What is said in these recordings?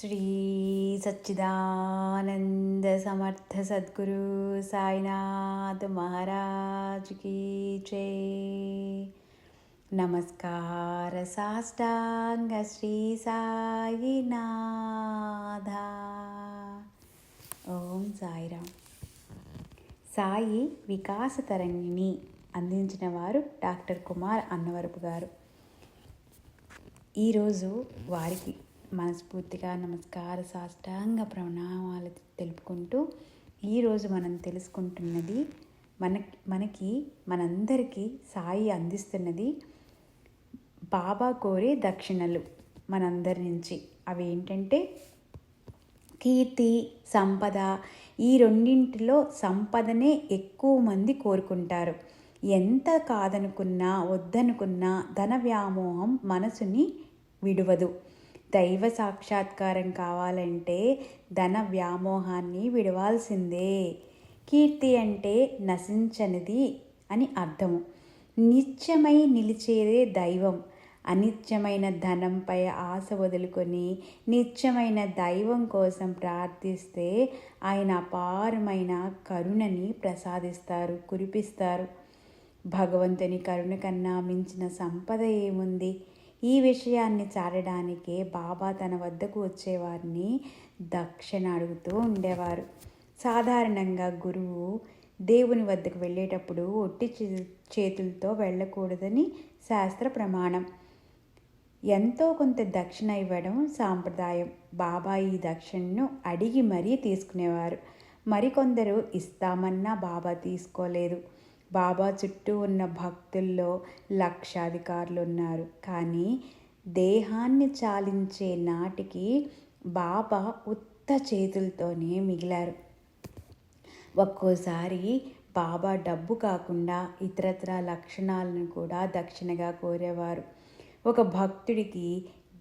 శ్రీ సచ్చిదానంద సమర్థ సద్గురు సాయినాథ్ మహారాజ్ की जय। నమస్కార సాష్టాంగ శ్రీ సాయినాథ। ఓం సాయిరామ్। సాయి వికాస తరంగిణి అందించిన వారు డాక్టర్ కుమార్ అన్నవరపు గారు। ఈరోజు వారికి మనస్ఫూర్తిగా నమస్కార సాష్టాంగ ప్రణామాలు తెలుపుకుంటూ ఈరోజు మనం తెలుసుకుంటున్నది మనందరికీ సాయి అందిస్తున్నది బాబా కోరే దక్షిణలు మనందరి నుంచి। అవి ఏంటంటే కీర్తి, సంపద। ఈ రెండింటిలో సంపదనే ఎక్కువ మంది కోరుకుంటారు। ఎంత కాదనుకున్నా వద్దనుకున్నా ధన వ్యామోహం మనసుని విడువదు। దైవ సాక్షాత్కారం కావాలంటే ధన వ్యామోహాన్ని విడవాల్సిందే। కీర్తి అంటే నశించనిది అని అర్థము। నిత్యమై నిలిచేదే దైవం। అనిత్యమైన ధనంపై ఆశ వదులుకొని నిత్యమైన దైవం కోసం ప్రార్థిస్తే ఆయన అపారమైన కరుణని ప్రసాదిస్తారు, కురిపిస్తారు। భగవంతుని కరుణ కన్నా మించిన సంపద ఏముంది? ఈ విషయాన్ని చాటడానికే బాబా తన వద్దకు వచ్చేవారిని దక్షిణ అడుగుతూ ఉండేవారు। సాధారణంగా గురువు దేవుని వద్దకు వెళ్ళేటప్పుడు ఒట్టి చేతులతో వెళ్ళకూడదని శాస్త్ర ప్రమాణం। ఎంతో కొంత దక్షిణ ఇవ్వడం సాంప్రదాయం। బాబా ఈ దక్షిణను అడిగి మరీ తీసుకునేవారు। మరికొందరు ఇస్తామన్నా బాబా తీసుకోలేదు। బాబా చుట్టూ ఉన్న భక్తుల్లో లక్షాధికారులు ఉన్నారు, కానీ దేహాన్ని చాలించే నాటికి బాబా ఉత్త చేతులతోనే మిగిలారు। ఒక్కోసారి బాబా డబ్బు కాకుండా ఇతరత్ర లక్షణాలను కూడా దక్షిణగా కోరేవారు। ఒక భక్తుడికి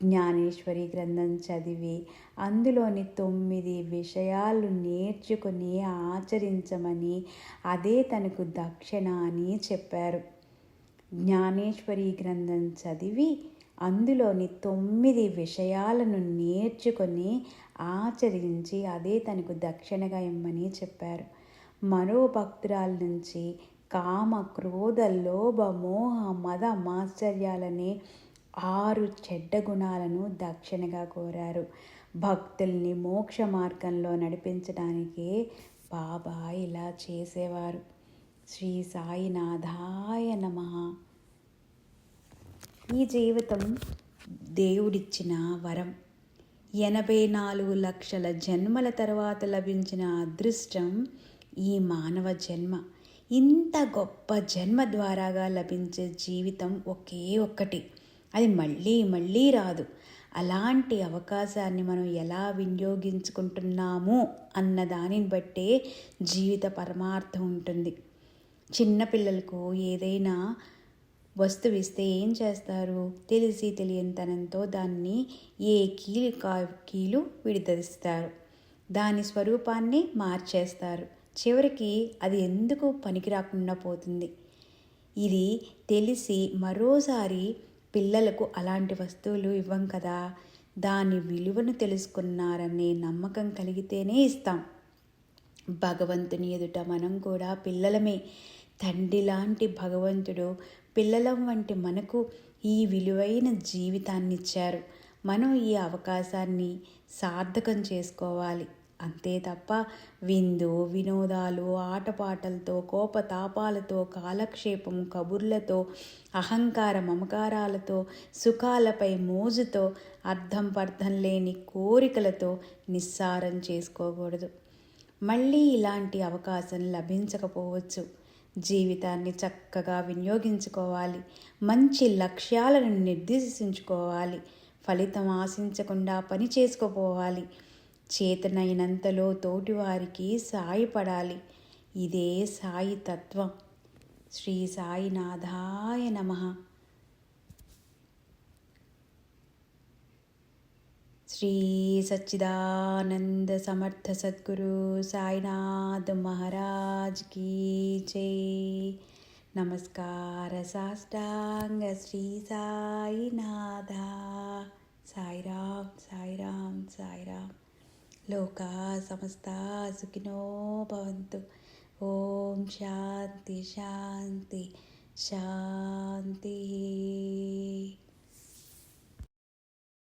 జ్ఞానేశ్వరి గ్రంథం చదివి అందులోని 9 విషయాలు నేర్చుకుని ఆచరించమని, అదే తనకు దక్షిణ అని చెప్పారు। జ్ఞానేశ్వరి గ్రంథం చదివి అందులోని 9 విషయాలను నేర్చుకొని ఆచరించి అదే తనకు దక్షిణగా ఇమ్మని చెప్పారు। మరో భక్తురాల నుంచి కామ, క్రోధ, లోభ, మోహ, మద, మాత్సర్యాలనే 6 చెడ్డ గుణాలను దక్షిణగా కోరారు। భక్తుల్ని మోక్ష మార్గంలో నడిపించడానికే బాబా ఇలా చేసేవారు। శ్రీ సాయినాథాయ నమః। ఈ జీవితం దేవుడిచ్చిన వరం। 84 లక్షల జన్మల తర్వాత లభించిన అదృష్టం ఈ మానవ జన్మ। ఇంత గొప్ప జన్మ ద్వారాగా లభించే జీవితం ఒకే ఒక్కటి, అది మళ్ళీ మళ్ళీ రాదు। అలాంటి అవకాశాన్ని మనం ఎలా వినియోగించుకుంటున్నాము అన్న దానిని బట్టే జీవిత పరమార్థం ఉంటుంది। చిన్నపిల్లలకు ఏదైనా వస్తువు ఇస్తే ఏం చేస్తారు? తెలిసి తెలియనితనంతో దాన్ని ఏ కీలు విడదీస్తారు, దాని స్వరూపాన్ని మార్చేస్తారు, చివరికి అది ఎందుకు పనికి రాకుండా పోతుంది। ఇది తెలిసి మరోసారి పిల్లలకు అలాంటి వస్తువులు ఇవ్వం కదా। దాని విలువను తెలుసుకున్నారనే నమ్మకం కలిగితేనే ఇస్తాం। భగవంతుని ఎదుట మనం కూడా పిల్లలమే। తండ్రి లాంటి భగవంతుడు పిల్లలం వంటి మనకు ఈ విలువైన జీవితాన్ని ఇచ్చారు। మనం ఈ అవకాశాన్ని సార్థకం చేసుకోవాలి, అంతే తప్ప విందు వినోదాలు, ఆటపాటలతో, కోపతాపాలతో, కాలక్షేపం, కబుర్లతో, అహంకార మమకారాలతో, సుఖాలపై మోజుతో, అర్థం పర్థం లేని కోరికలతో నిస్సారం చేసుకోకూడదు। మళ్ళీ ఇలాంటి అవకాశం లభించకపోవచ్చు। జీవితాన్ని చక్కగా వినియోగించుకోవాలి, మంచి లక్ష్యాలను నిర్దేశించుకోవాలి, ఫలితం ఆశించకుండా పని చేసుకోపోవాలి, చేతనైనంతలో తోటివారికి సాయపడాలి। ఇదే సాయి తత్వం। శ్రీ సాయినాథాయ నమః। శ్రీ సచ్చిదానంద సమర్థ సద్గురు సాయినాథ్ మహారాజ్ की जय। నమస్కార సాష్టాంగ శ్రీ సాయినాథ। సాయిరామ్ సాయిరామ్। సాయిరామ్. లోకా సమస్తా సుఖినో భవంతు. ఓం శాంతి శాంతి శాంతి.